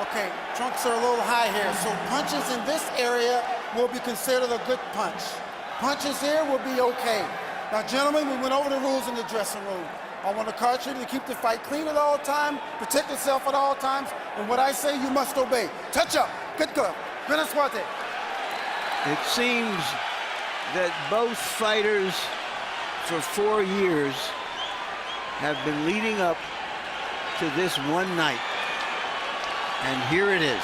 Okay, trunks are a little high here, so punches in this area will be considered a good punch. Punches here will be okay. Now, gentlemen, we went over the rules in the dressing room. I want to caution you to keep the fight clean at all times, protect yourself at all times, and what I say, you must obey. Touch up. Good go. Good suerte. It seems that both fighters for 4 years have been leading up to this one night. And here it is.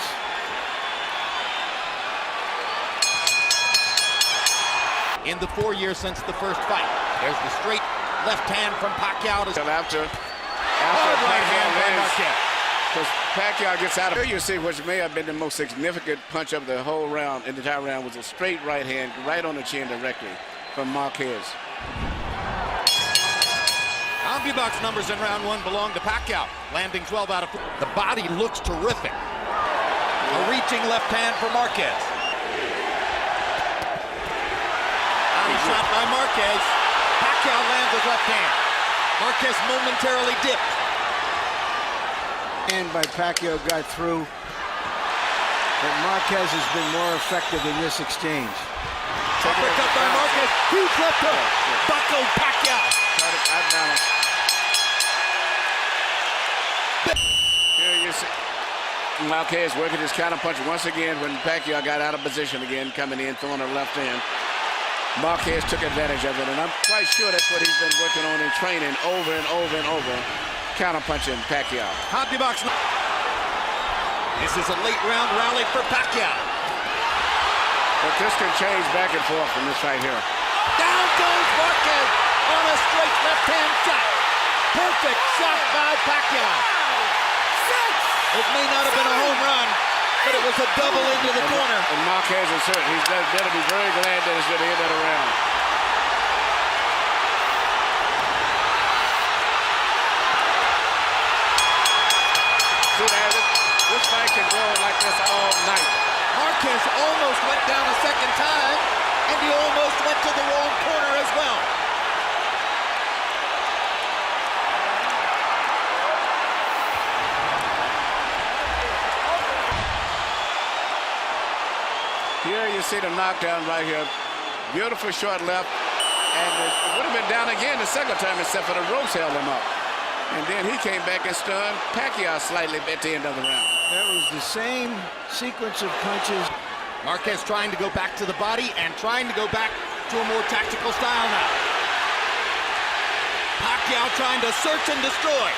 In the 4 years since the first fight, there's the straight left hand from Pacquiao. After right hand by Marquez. Because Pacquiao gets out of here, you see, which may have been the most significant punch of the whole round, in the entire round, was a straight right hand right on the chin directly from Marquez. CompuBox numbers in round one belong to Pacquiao, landing 12 out of 4. The body looks terrific. A reaching left hand for Marquez. Body shot by Marquez. Pacquiao lands his left hand. Marquez momentarily dipped. And by Pacquiao got through. But Marquez has been more effective in this exchange. Uppercut by Marquez. Huge left hook. Buckled Pacquiao. Here you see Marquez working his counter punch once again when Pacquiao got out of position again, coming in, throwing a left hand. Marquez took advantage of it, and I'm quite sure that's what he's been working on in training over and over and over, counter punching Pacquiao. CompuBox. This is a late round rally for Pacquiao. But this can change back and forth from this right here. Down goes Marquez on a straight left-hand shot. Perfect shot by Pacquiao. It may not have been a home run, but it was a double into the corner. And Marquez is hurt. He's better be very glad that it's at the end of the round. This fight can go like this all night. Marquez almost went down a second time, and he almost went to the wrong corner as well. Here you see the knockdown right here. Beautiful short left. And it would have been down again the second time except for the ropes held him up. And then he came back and stunned Pacquiao slightly at the end of the round. That was the same sequence of punches. Marquez trying to go back to the body and trying to go back to a more tactical style now. Pacquiao trying to search and destroy.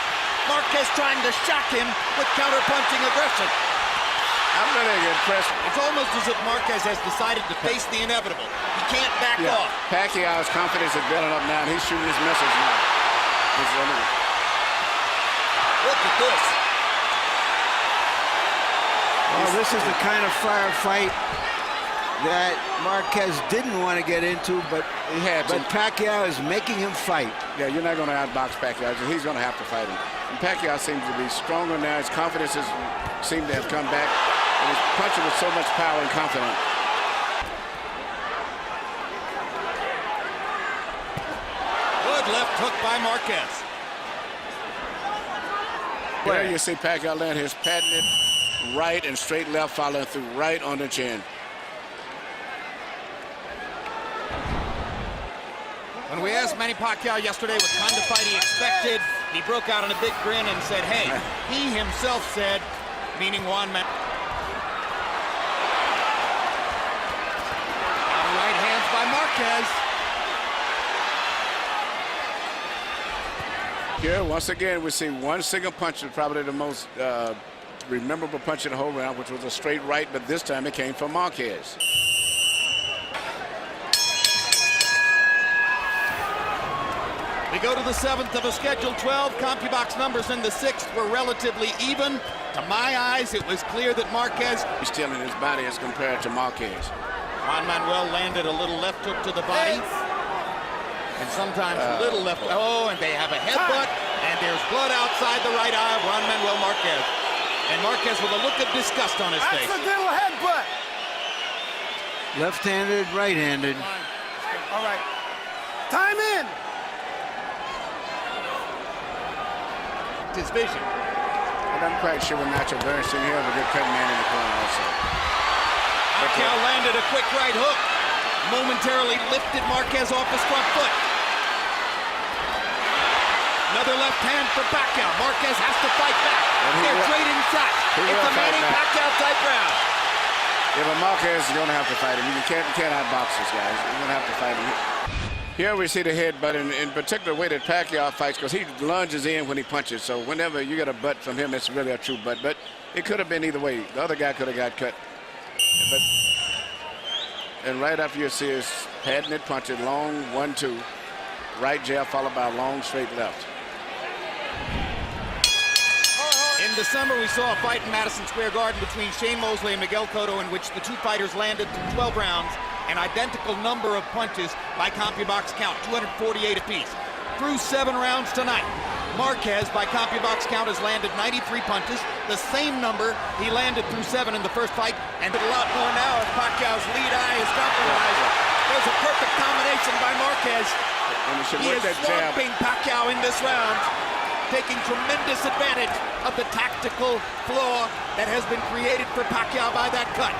Marquez trying to shock him with counter-punching aggression. I'm really impressed. It's almost as if Marquez has decided to face the inevitable. He can't back off. Pacquiao's confidence is building up now, and he's shooting his message now. Look at this. Well, this is the kind of firefight that Marquez didn't want to get into, but Pacquiao is making him fight. Yeah, you're not going to outbox Pacquiao. He's going to have to fight him. And Pacquiao seems to be stronger now. His confidence seems to have come back. And he's punching with so much power and confidence. Good left hook by Marquez. There you see Pacquiao land his patented right and straight left, following through right on the chin. When we asked Manny Pacquiao yesterday what kind of fight he expected, he broke out in a big grin and said, hey, he himself said, meaning Juan Manuel. Right hands by Marquez. Here, once again, we see one single punch, probably the most memorable punch in the whole round, which was a straight right, but this time it came from Marquez. We go to the 7th of a scheduled 12. CompuBox numbers in the 6th were relatively even. To my eyes, it was clear that Marquez... He's still in his body as compared to Marquez. Juan Manuel landed a little left hook to the body. And sometimes a little left. Oh, and they have a headbutt. And there's blood outside the right eye of Juan Manuel Marquez. And Marquez with a look of disgust on his face. Accidental headbutt. Left-handed, right-handed. All right. Time in. His vision. I'm quite sure with Nacho Bernstein here have a good cut man in the corner also. Pacquiao landed a quick right hook. Momentarily lifted Marquez off his front foot. Another left hand for Pacquiao. Marquez has to fight back. They're trading shots. It's a Manny Pacquiao type round. Yeah, but Marquez is going to have to fight him. You can't outbox this guy. You're going to have to fight him. Here we see the headbutt, in particular way that Pacquiao fights, because he lunges in when he punches. So whenever you get a butt from him, it's really a true butt. But it could have been either way. The other guy could have got cut. And right after you see his padding it, punching, long 1-2, right jab followed by a long straight left. In December, we saw a fight in Madison Square Garden between Shane Mosley and Miguel Cotto, in which the two fighters landed through 12 rounds, an identical number of punches by CompuBox count, 248 apiece. Through 7 rounds tonight, Marquez, by CompuBox count, has landed 93 punches, the same number he landed through 7 in the first fight, and a lot more now as Pacquiao's lead eye is compromised. There's a perfect combination by Marquez. He is swamping Pacquiao in this round, taking tremendous advantage of the tactical flaw that has been created for Pacquiao by that cut.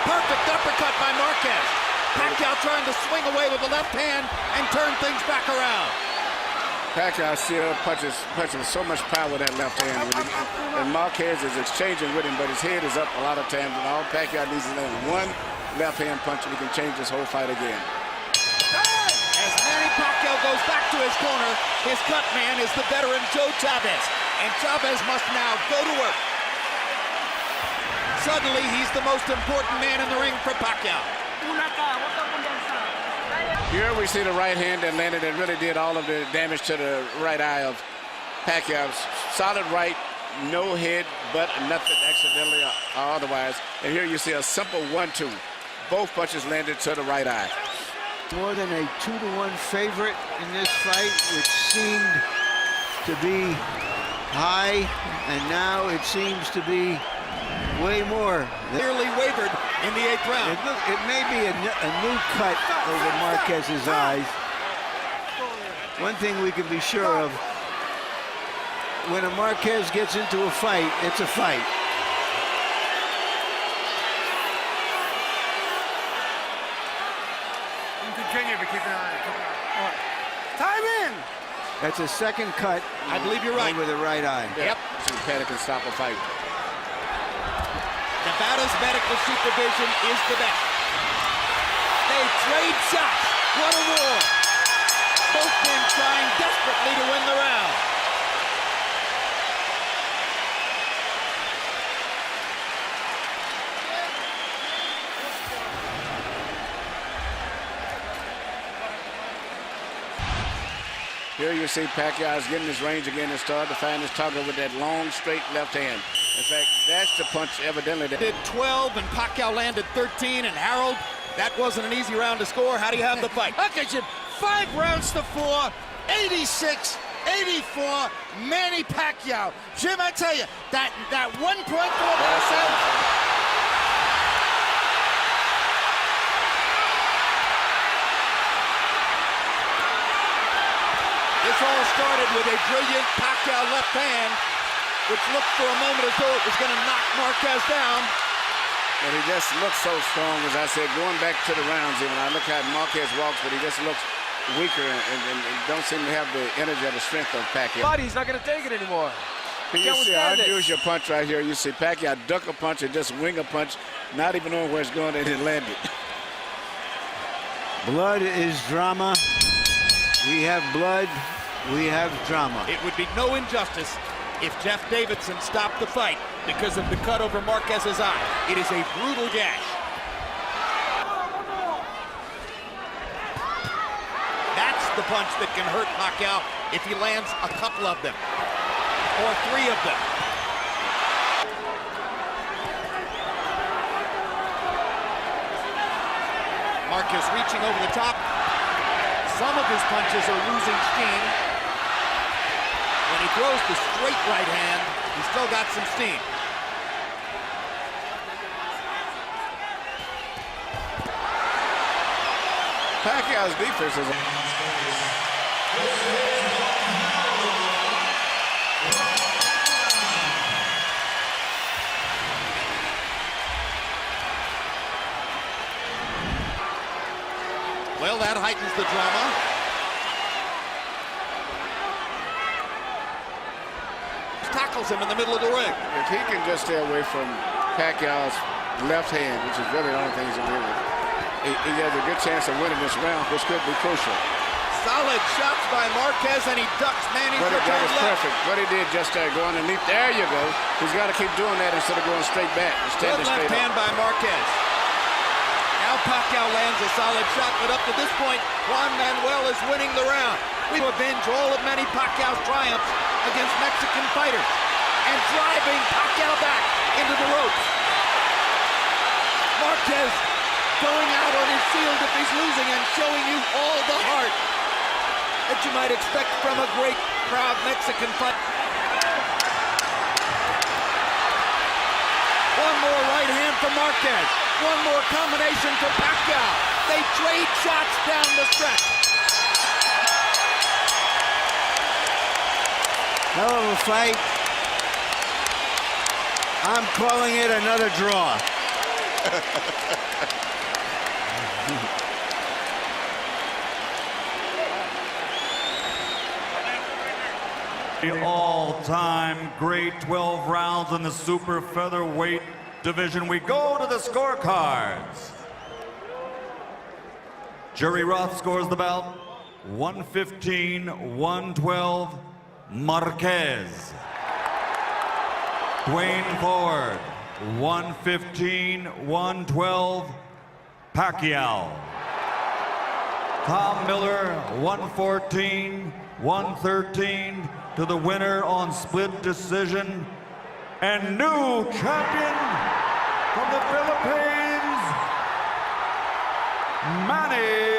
Perfect uppercut by Marquez. Pacquiao trying to swing away with the left hand and turn things back around. Pacquiao still punches with so much power with that left hand. And Marquez is exchanging with him, but his head is up a lot of times. And all Pacquiao needs is land one left hand punch, and he can change this whole fight again. As Manny Pacquiao goes back to his corner, his cut man is the veteran Joe Chavez. And Chavez must now go to work. Suddenly, he's the most important man in the ring for Pacquiao. Here we see the right hand that landed and really did all of the damage to the right eye of Pacquiao. Solid right, no head, but nothing accidentally or otherwise. And here you see a simple 1-2. Both punches landed to the right eye. More than a 2-to-1 favorite in this fight, which seemed to be high, and now it seems to be way more. Clearly wavered in the 8th round. It may be a new cut over Marquez's eyes. One thing we can be sure of, when a Marquez gets into a fight, it's a fight. Continue, but keep an eye on it. Time in! That's a second cut. I believe you're right. Over the right eye. Yep. So Panic can stop a fight. Nevada's medical supervision is the best. They trade shots. What a war. Both men trying desperately to win the round. Here you see Pacquiao is getting his range again and started to find his target with that long, straight left hand. In fact, that's the punch evidently. Did 12 and Pacquiao landed 13, and Harold, that wasn't an easy round to score. How do you have the fight? Look at you, 5 rounds to 4, 86, 84, Manny Pacquiao. Jim, I tell you, that 1.4%. This all started with a brilliant Pacquiao left hand, which looked for a moment as though it was going to knock Marquez down. And he just looks so strong, as I said, going back to the rounds even. I look how Marquez walks, but he just looks weaker and don't seem to have the energy or the strength of Pacquiao. Body's not going to take it anymore. You see an unusual punch right here. You see Pacquiao duck a punch and just wing a punch, not even knowing where it's going, and it landed. Blood is drama. We have blood, we have drama. It would be no injustice if Jeff Davidson stopped the fight because of the cut over Marquez's eye. It is a brutal gash. That's the punch that can hurt Pacquiao if he lands a couple of them, or 3 of them. Marquez reaching over the top. Some of his punches are losing steam. When he throws the straight right hand, he's still got some steam. Pacquiao's defense is... Here's the drama. Tackles him in the middle of the ring. If he can just stay away from Pacquiao's left hand, which is really the only thing he's going to do, he has a good chance of winning this round, which could be crucial. Solid shots by Marquez, and he ducks Manny's But that return was left. perfect. What he did just there, go underneath. There you go. He's got to keep doing that instead of going straight back. Good left hand by Marquez. Now Pacquiao lands a solid shot, but up to this point, Juan Manuel is winning the round. We avenge all of Manny Pacquiao's triumphs against Mexican fighters and driving Pacquiao back into the ropes. Marquez going out on his shield if he's losing and showing you all the heart that you might expect from a great, proud Mexican fight. One more right hand for Marquez. One more combination for Pacquiao. They trade shots down the stretch. Hell of a fight. I'm calling it another draw. The all-time great 12 rounds in the super featherweight division. We go to the scorecards. Jerry Roth scores the bout 115-112 Marquez. Dwayne Ford 115-112 Pacquiao. Tom Miller 114-113 to the winner on split decision. And new champion from the Philippines, Manny